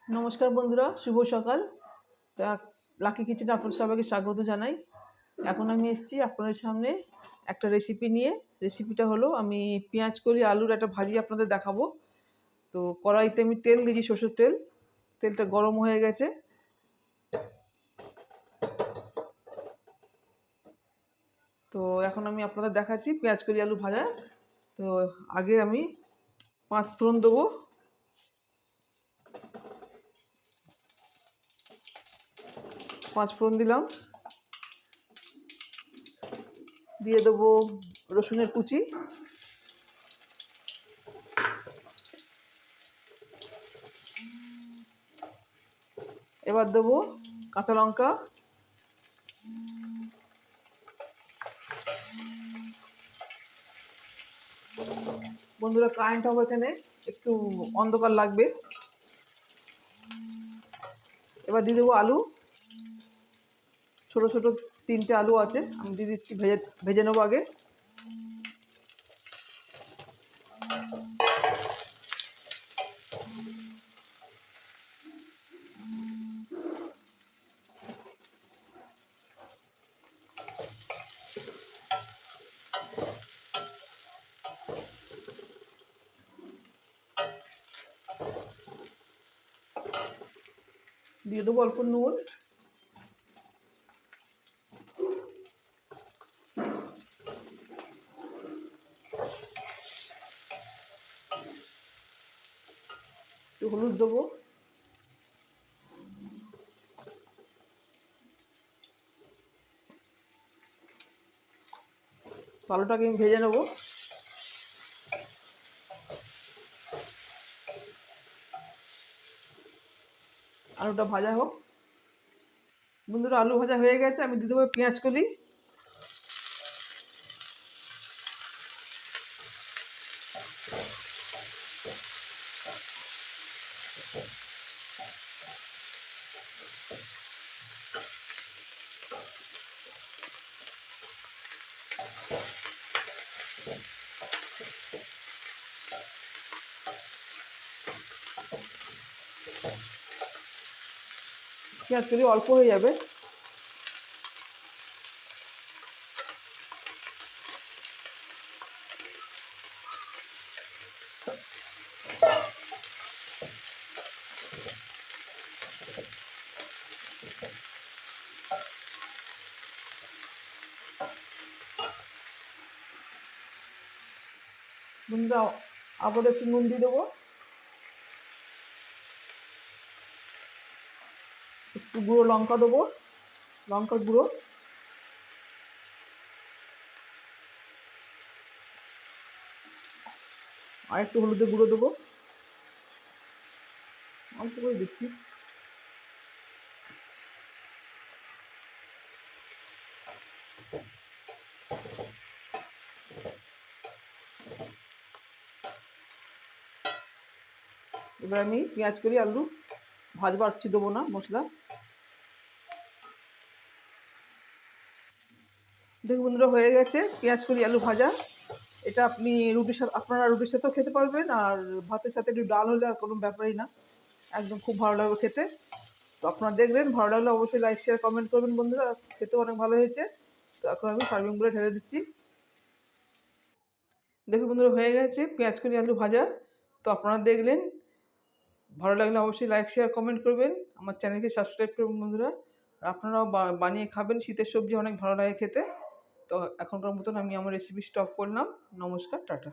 নমস্কার বন্ধুরা, শুভ সকাল। তা লাকি কিচেনে আপনাদের সবাইকে স্বাগত জানাই। এখন আমি এসেছি আপনাদের সামনে একটা রেসিপি নিয়ে। রেসিপিটা হলো আমি পেঁয়াজ কলি আলুর একটা ভাজি আপনাদের দেখাবো। তো কড়াইতে আমি তেল দিয়েছি, সরষের তেল। তেলটা গরম হয়ে গেছে। তো এখন আমি আপনাদের দেখাচ্ছি পেঁয়াজ কলি আলু ভাজা। তো আগে আমি 5 ফোড়ন দেবো। 5 ফোড়ন দিলাম। দিয়ে দেবো রসুনের কুচি। এবার দেবো কাঁচা লঙ্কা। বন্ধুরা কারেন্ট হবে, এখানে একটু অন্ধকার লাগবে। এবার দিয়ে দেবো আলু। ছোট ছোট 3টে আলু আছে, আমি দিয়ে দিচ্ছি। ভেজে নেবো আগে। দিয়ে দেবো অল্প নুন। একটু হলুদ দেবো। আলুটাকে আমি ভেজে নেবো। আলুটা ভাজা হোক। বন্ধুরা আলু ভাজা হয়ে গেছে, আমি দিয়ে দেবো পেঁয়াজ কলি। পেঁয়াজ কলি অল্প হয়ে যাবে। বন্ধুরা আবার একটু নুন দিয়ে দেবো। একটু গুঁড়ো লঙ্কা দেবো, লঙ্কার গুঁড়ো। আর একটু হলুদের গুঁড়ো দেবো, অল্প করে দিচ্ছি। এবার আমি পেঁয়াজ কলি আলু ভাজবার দেবো না মশলা। দেখুন বন্ধুরা হয়ে গেছে পেঁয়াজ কলি আলু ভাজা। এটা আপনি রুটির সাথে, আপনারা রুটির সাথেও খেতে পারবেন, আর ভাতের সাথে একটু ডাল হলে আর কোনো ব্যাপারই না, একদম খুব ভালো লাগবে খেতে। তো আপনারা দেখবেন, ভালো লাগলে অবশ্যই লাইক শেয়ার কমেন্ট করবেন বন্ধুরা। খেতেও অনেক ভালো হয়েছে। তো এখন আমি সার্ভিং করে ঢেলে দিচ্ছি। দেখুন বন্ধুরা হয়ে গেছে পেঁয়াজ কলি আলু ভাজা। তো আপনারা দেখলেন, ভালো লাগলে অবশ্যই লাইক শেয়ার কমেন্ট করবেন, আমার চ্যানেলকে সাবস্ক্রাইব করবেন বন্ধুরা। আর আপনারাও বানিয়ে খাবেন, শীতের সবজি অনেক ভালো লাগে খেতে। তো এখনকার মতন আমি আমার রেসিপি স্টপ করলাম। নমস্কার, টাটা।